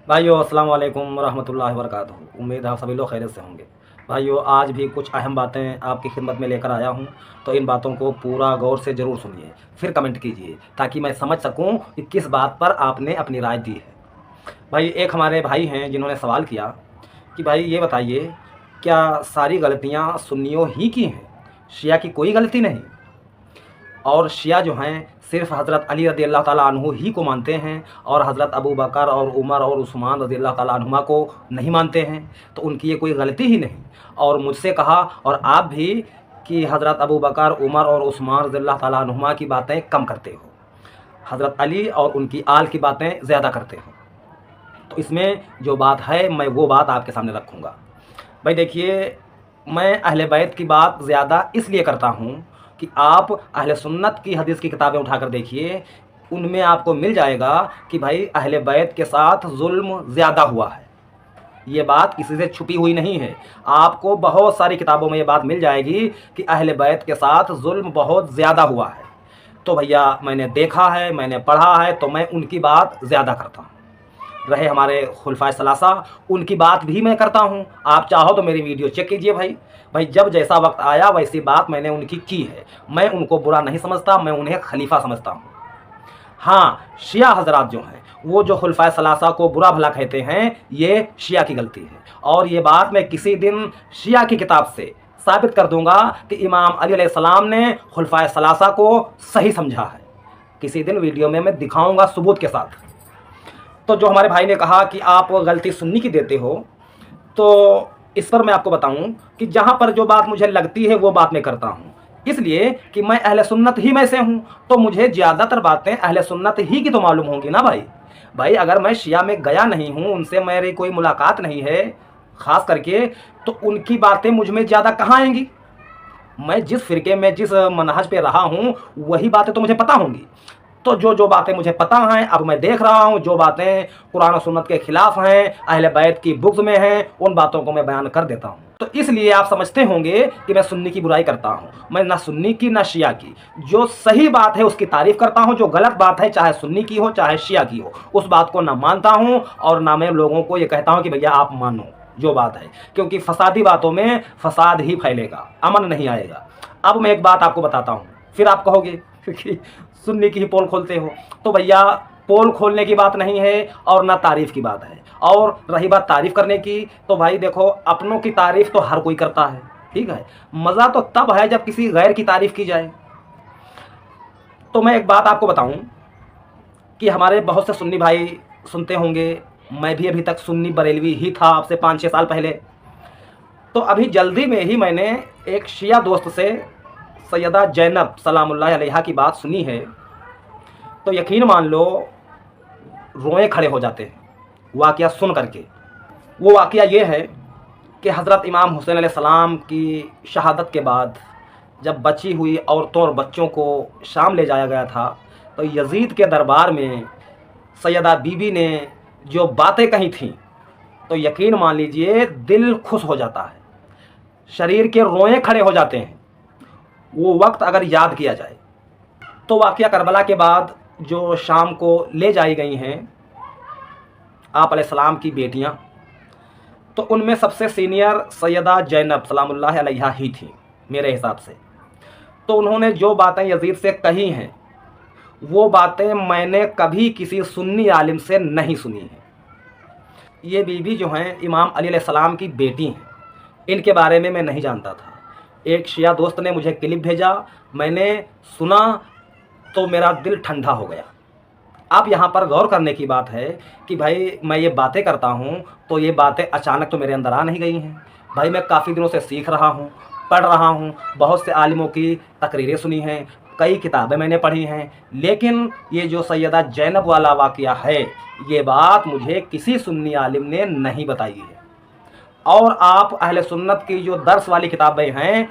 भाइयों अस्सलाम वालेकुम रहमतुल्लाहि व बरकातहू। उम्मीद है आप सभी लोग खैरियत से होंगे। भाइयों आज भी कुछ अहम बातें आपकी खिदमत में लेकर आया हूं, तो इन बातों को पूरा गौर से ज़रूर सुनिए, फिर कमेंट कीजिए ताकि मैं समझ सकूं कि किस बात पर आपने अपनी राय दी है। भाई एक हमारे भाई हैं जिन्होंने सवाल किया कि भाई ये बताइए, क्या सारी गलतियाँ सुन्नियों ही की हैं, शिया की कोई गलती नहीं? और शिया जो हैं सिर्फ़ हज़रत अली रज़ी अल्लाह ताला अन्हु ही को मानते हैं और हज़रत अबू बकर और उमर और उस्मान रज़ी अल्लाह ताला अन्हुमा को नहीं मानते हैं, तो उनकी ये कोई गलती ही नहीं। और मुझसे कहा और आप भी कि हज़रत अबू बकर, उमर और उस्मान रज़ी अल्लाह ताला अन्हुमा की बातें कम करते हो, हज़रत अली और उनकी आल की बातें ज़्यादा करते हो। तो इसमें जो बात है मैं वो बात आपके सामने रखूँगा। भाई देखिए, मैं अहले बैत की बात ज़्यादा इसलिए करता हूँ कि आप अहले सुन्नत की हदीस की किताबें उठाकर देखिए, उनमें आपको मिल जाएगा कि भाई अहले बैत के साथ जुल्म ज़्यादा हुआ है। ये बात किसी से छुपी हुई नहीं है। आपको बहुत सारी किताबों में ये बात मिल जाएगी कि अहले बैत के साथ जुल्म बहुत ज़्यादा हुआ है। तो भैया मैंने देखा है, मैंने पढ़ा है, तो मैं उनकी बात ज़्यादा करता हूँ। रहे हमारे खुलफाए सलासा, उनकी बात भी मैं करता हूँ। आप चाहो तो मेरी वीडियो चेक कीजिए भाई जब जैसा वक्त आया वैसी बात मैंने उनकी की है। मैं उनको बुरा नहीं समझता, मैं उन्हें खलीफा समझता हूँ। हाँ, शिया हजरात जो हैं वो जो खुलफाए सलासा को बुरा भला कहते हैं, ये शिया की गलती है। और ये बात मैं किसी दिन शिया की किताब से साबित कर दूंगा कि इमाम अली अलैहिस्सलाम ने खुलफाए सलासा को सही समझा है। किसी दिन वीडियो में मैं दिखाऊंगा सबूत के साथ। तो जो हमारे भाई ने कहा कि आप गलती सुन्नी की देते हो, तो इस पर मैं आपको बताऊं कि जहां पर जो बात मुझे लगती है वो बात मैं करता हूं, इसलिए कि मैं अहले सुन्नत ही में से हूं, तो मुझे ज़्यादातर बातें अहले सुन्नत ही की तो मालूम होंगी ना भाई अगर मैं शिया में गया नहीं हूं, उनसे मेरी कोई मुलाकात नहीं है ख़ास करके, तो उनकी बातें मुझ में ज़्यादा कहाँ आएंगी? मैं जिस फ़िरके में जिस मनहज पे रहा हूँ वही बातें तो मुझे पता होंगी। तो जो जो बातें मुझे पता हैं, अब मैं देख रहा हूँ जो बातें कुरान और सुन्नत के खिलाफ हैं, अहले बैत की बुग़्ज़ में हैं, उन बातों को मैं बयान कर देता हूँ। तो इसलिए आप समझते होंगे कि मैं सुन्नी की बुराई करता हूँ। मैं ना सुन्नी की ना शिया की, जो सही बात है उसकी तारीफ़ करता हूँ, जो गलत बात है चाहे सुन्नी की हो चाहे शिया की हो, उस बात को ना मानता हूँ और ना मैं लोगों को ये कहता हूँ कि भैया आप मानो जो बात है, क्योंकि फसादी बातों में फसाद ही फैलेगा, अमन नहीं आएगा। अब मैं एक बात आपको बताता हूँ, फिर आप कहोगे कि सुन्नी की ही पोल खोलते हो। तो भैया पोल खोलने की बात नहीं है और ना तारीफ़ की बात है। और रही बात तारीफ़ करने की, तो भाई देखो, अपनों की तारीफ़ तो हर कोई करता है, ठीक है। मज़ा तो तब है जब किसी गैर की तारीफ़ की जाए। तो मैं एक बात आपको बताऊं कि हमारे बहुत से सुन्नी भाई सुनते होंगे, मैं भी अभी तक सुन्नी बरेलवी ही था, आपसे 5-6 साल पहले। तो अभी जल्दी में ही मैंने एक शिया दोस्त से सैयदा ज़ैनब सलामुल्लाह अलैहा की बात सुनी है, तो यकीन मान लो रोए खड़े हो जाते हैं वाक़या सुन करके। वो वाक़या ये है कि हज़रत इमाम हुसैन अलैहिस्सलाम की शहादत के बाद जब बची हुई औरतों और बच्चों को शाम ले जाया गया था, तो यज़ीद के दरबार में सैयदा बीबी ने जो बातें कही थीं, तो यकीन मान लीजिए दिल खुश हो जाता है, शरीर के रोए खड़े हो जाते हैं वो वक्त अगर याद किया जाए। तो वाक़या करबला के बाद जो शाम को ले जाई गई हैं आप अलैहिस्सलाम की बेटियां, तो उनमें सबसे सीनियर सैयदा ज़ैनब सलामुल्लाह अलैहा ही थी मेरे हिसाब से। तो उन्होंने जो बातें यज़ीद से कही हैं वो बातें मैंने कभी किसी सुन्नी आलिम से नहीं सुनी हैं। ये बीबी जो हैं इमाम अली अलैहिस्सलाम की बेटी हैं, इनके बारे में मैं नहीं जानता था। एक शिया दोस्त ने मुझे क्लिप भेजा, मैंने सुना तो मेरा दिल ठंडा हो गया। अब यहाँ पर गौर करने की बात है कि भाई मैं ये बातें करता हूँ तो ये बातें अचानक तो मेरे अंदर आ नहीं गई हैं। भाई मैं काफ़ी दिनों से सीख रहा हूँ, पढ़ रहा हूँ, बहुत से आलिमों की तकरीरें सुनी हैं, कई किताबें मैंने पढ़ी हैं, लेकिन ये जो सैयदा ज़ैनब वाला वाक़या है, ये बात मुझे किसी सुन्नी आलिम ने नहीं बताई है। और आप अहले सुन्नत की जो दर्स वाली किताबें हैं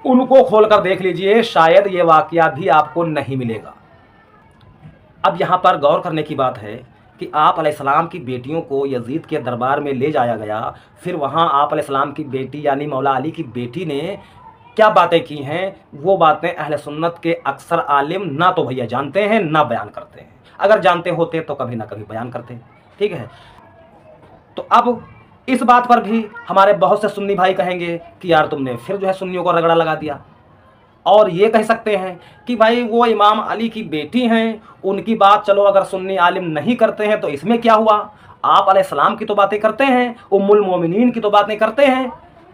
उनको खोल कर देख लीजिए, शायद ये वाक़या भी आपको नहीं मिलेगा। अब यहाँ पर गौर करने की बात है कि आप अलैहिस्सलाम की बेटियों को यज़ीद के दरबार में ले जाया गया, फिर वहाँ आप अलैहिस्सलाम की बेटी यानी मौला अली की बेटी ने क्या बातें की हैं, वो बातें अहले सुन्नत के अक्सर आलिम ना तो भैया जानते हैं ना बयान करते हैं। अगर जानते होते तो कभी ना कभी बयान करते, ठीक है। तो अब इस बात पर भी हमारे बहुत से सुन्नी भाई कहेंगे कि यार तुमने फिर जो है सुन्नियों को रगड़ा लगा दिया। और ये कह सकते हैं कि भाई वो इमाम अली की बेटी हैं, उनकी बात चलो अगर सुन्नी आलिम नहीं करते हैं तो इसमें क्या हुआ, आप अलैहिस्सलाम की तो बातें करते हैं, उम्मुल मोमिनीन की तो बातें करते हैं,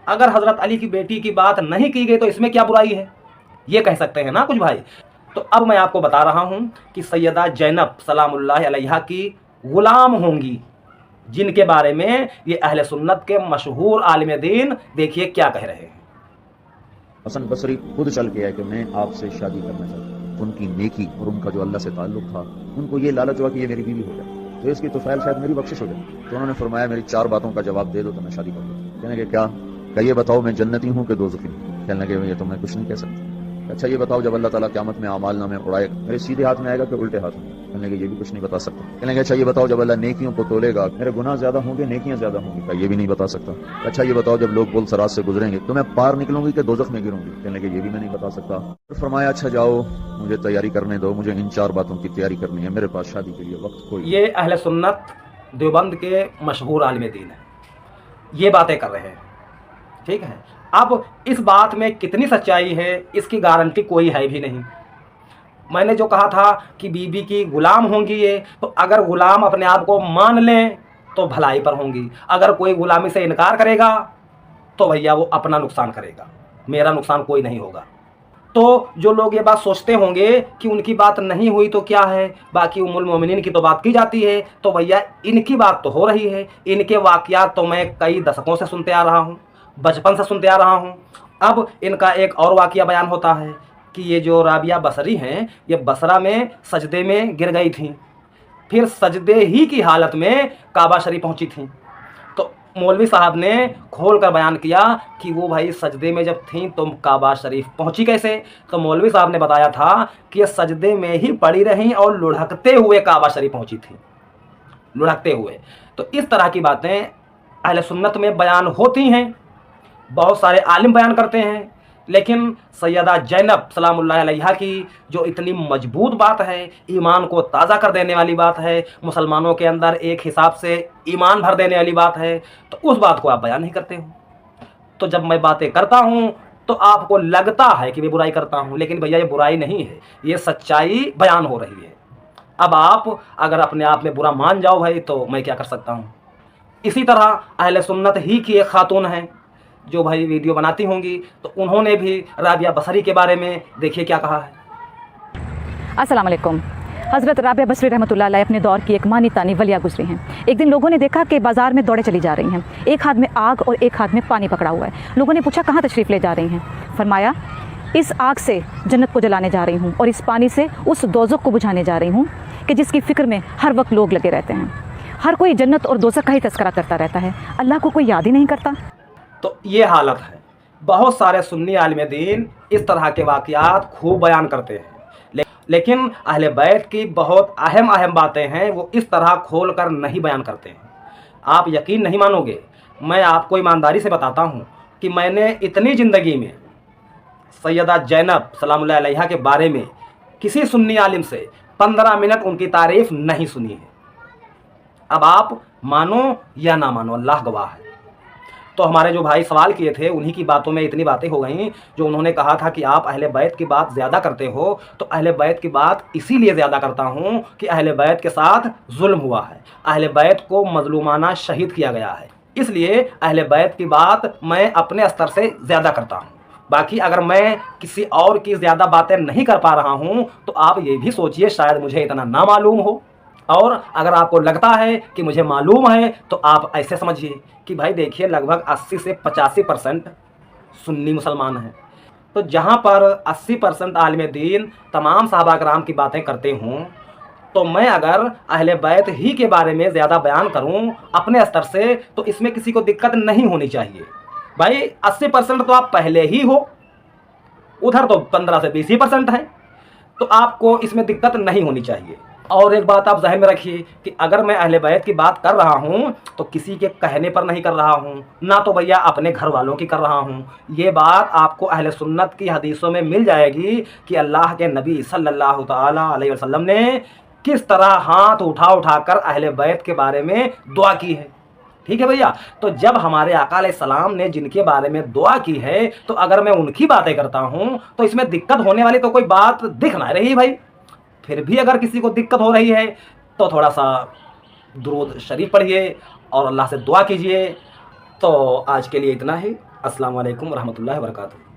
अगर हज़रत अली की बेटी की बात नहीं की गई तो इसमें क्या बुराई है, ये कह सकते हैं ना कुछ भाई। तो अब मैं आपको बता रहा हूँ कि सैयदा ज़ैनब सलामुल्लाह अलैहा की ग़ुलाम होंगी, जिनके बारे में ये अहले सुन्नत के मशहूर आलिम दीन देखिए क्या कह रहे हैं। हसन बसरी खुद चल के आए कि मैं आपसे शादी करना चाहता हूँ। उनकी नेकी और उनका जो अल्लाह से ताल्लुक था, उनको ये लालच हुआ कि ये मेरी बीवी हो जाए तो इसकी तुफैल शायद मेरी बख्शिश हो जाए। तो उन्होंने फरमाया मेरी 4 बातों का जवाब दे दो तो मैं शादी कर दूँ। कहने के क्या ये बताओ मैं जन्नती हूँ कि दोज़खी हूँ। कहने लगे ये तो मैं कुछ नहीं कह सकता। अच्छा ये बताओ जब अल्लाह ताला क़यामत में आमाल नामे उड़ाएगा मेरे सीधे हाथ में आएगा कि उल्टे हाथ में। कहने लगे ये भी कुछ नहीं बता सकता। कहने लगे अच्छा ये बताओ जब अल्लाह नेकियों को तोलेगा मेरे गुनाह ज्यादा होंगे नेकियां ज्यादा होंगी। क्या ये भी नहीं बता सकता। अच्छा ये बताओ जब लोग बुल सरात से गुजरेंगे तो मैं पार निकलूंगी कि दोज़ख में गिरूंगी। कहने लगे ये भी मैं नहीं बता सकता। फिर फरमाया अच्छा जाओ मुझे तैयारी करने दो, मुझे इन 4 बातों की तैयारी करनी है, मेरे पास शादी के लिए वक्त कोई। ये अहले सुन्नत देवबंद के मशहूर आलिम दीन है, ये बातें कर रहे हैं, ठीक है। अब इस बात में कितनी सच्चाई है इसकी गारंटी कोई है भी नहीं। मैंने जो कहा था कि बीबी की गुलाम होंगी ये, तो अगर गुलाम अपने आप को मान लें तो भलाई पर होंगी, अगर कोई गुलामी से इनकार करेगा तो भैया वो अपना नुकसान करेगा, मेरा नुकसान कोई नहीं होगा। तो जो लोग ये बात सोचते होंगे कि उनकी बात नहीं हुई तो क्या है, बाकी उम्मुल मोमिनीन की तो बात की जाती है, तो भैया इनकी बात तो हो रही है। इनके वाक़यात तो मैं कई दशकों से सुनते आ रहा हूँ, बचपन से सुनते आ रहा हूँ। अब इनका एक और वाक़या बयान होता है कि ये जो राबिया बसरी हैं ये बसरा में सजदे में गिर गई थीं, फिर सजदे ही की हालत में काबा शरीफ पहुँची थीं। तो मौलवी साहब ने खोल कर बयान किया कि वो भाई सजदे में जब थीं तो काबा शरीफ पहुँची कैसे। तो मौलवी साहब ने बताया था कि ये सजदे में ही पड़ी रहीं और लुढ़कते हुए काबा शरीफ पहुँची थी, लुढ़कते हुए। तो इस तरह की बातें अहले सुन्नत में बयान होती हैं, बहुत सारे आलिम बयान करते हैं, लेकिन सैयदा ज़ैनब सलामुल्लाह अलैहा की जो इतनी मजबूत बात है, ईमान को ताज़ा कर देने वाली बात है, मुसलमानों के अंदर एक हिसाब से ईमान भर देने वाली बात है, तो उस बात को आप बयान नहीं करते हो। तो जब मैं बातें करता हूँ तो आपको लगता है कि मैं बुराई करता हूँ, लेकिन भैया ये बुराई नहीं है, ये सच्चाई बयान हो रही है। अब आप अगर अपने आप में बुरा मान जाओ भाई तो मैं क्या कर सकता हूँ। इसी तरह अहले सुन्नत ही की एक खातून हैं जो भाई वीडियो बनाती होंगी, तो उन्होंने भी राबिया बसरी के बारे में देखिए क्या कहा है। अस्सलाम वालेकुम। हज़रत राबिया बसरी रहमतुल्लाह अलैह अपने दौर की एक मानी तानी वलिया गुजरी हैं। एक दिन लोगों ने देखा कि बाज़ार में दौड़े चली जा रही हैं, एक हाथ में आग और एक हाथ में पानी पकड़ा हुआ है। लोगों ने पूछा कहाँ तशरीफ़ ले जा रही हैं। फरमाया इस आग से जन्नत को जलाने जा रही हूँ और इस पानी से उस दोज़ख को बुझाने जा रही हूँ कि जिसकी फ़िक्र में हर वक्त लोग लगे रहते हैं। हर कोई जन्नत और दोज़ख का ही तज़किरा करता रहता है, अल्लाह को कोई याद ही नहीं करता। तो ये हालत है। बहुत सारे सुन्नी आलिम दीन इस तरह के वाक़यात खूब बयान करते हैं, लेकिन अहले बैत की बहुत अहम बातें हैं वो इस तरह खोल कर नहीं बयान करते हैं। आप यकीन नहीं मानोगे, मैं आपको ईमानदारी से बताता हूँ कि मैंने इतनी ज़िंदगी में सैयदा ज़ैनब सलामुल्लाह अलैहा के बारे में किसी सुन्नी आलिम से 15 मिनट उनकी तारीफ़ नहीं सुनी है। अब आप मानो या ना मानो, अल्लाह गवाह है। तो हमारे जो भाई सवाल किए थे उन्हीं की बातों में इतनी बातें हो गई जो उन्होंने कहा था कि आप अहले बैत की बात ज़्यादा करते हो। तो अहले बैत की बात इसीलिए ज़्यादा करता हूँ कि अहले बैत के साथ जुल्म हुआ है, अहले बैत को मजलूमाना शहीद किया गया है, इसलिए अहले बैत की बात मैं अपने स्तर से ज़्यादा करता हूँ। बाकी अगर मैं किसी और की ज़्यादा बातें नहीं कर पा रहा हूँ तो आप ये भी सोचिए शायद मुझे इतना ना मालूम हो, और अगर आपको लगता है कि मुझे मालूम है तो आप ऐसे समझिए कि भाई देखिए लगभग 80 से 85% सुन्नी मुसलमान हैं। तो जहाँ पर 80% आलिम दीन तमाम सहाबा कराम की बातें करते हों, तो मैं अगर अहले बैत ही के बारे में ज़्यादा बयान करूँ अपने स्तर से तो इसमें किसी को दिक्कत नहीं होनी चाहिए। भाई 80% तो आप पहले ही हो, उधर तो 15 से 20% है, तो आपको इसमें दिक्कत नहीं होनी चाहिए। और एक बात आप ज़हन में रखिए कि अगर मैं अहले बैत की बात कर रहा हूँ तो किसी के कहने पर नहीं कर रहा हूँ, ना तो भैया अपने घर वालों की कर रहा हूँ। ये बात आपको अहले सुन्नत की हदीसों में मिल जाएगी कि अल्लाह के नबी सल्लल्लाहु ताला अलैहि वसल्लम ने किस तरह हाथ उठा कर अहले बैत के बारे में दुआ की है। ठीक है भैया। तो जब हमारे आका अलैहिस्सलाम ने जिनके बारे में दुआ की है, तो अगर मैं उनकी बातें करता हूं तो इसमें दिक्कत होने वाली तो कोई बात दिख ना रही भाई। फिर भी अगर किसी को दिक्कत हो रही है तो थोड़ा सा दुरूद शरीफ पढ़िए और अल्लाह से दुआ कीजिए। तो आज के लिए इतना ही। अस्सलाम वालेकुम रहमतुल्लाहि व बरकातहू।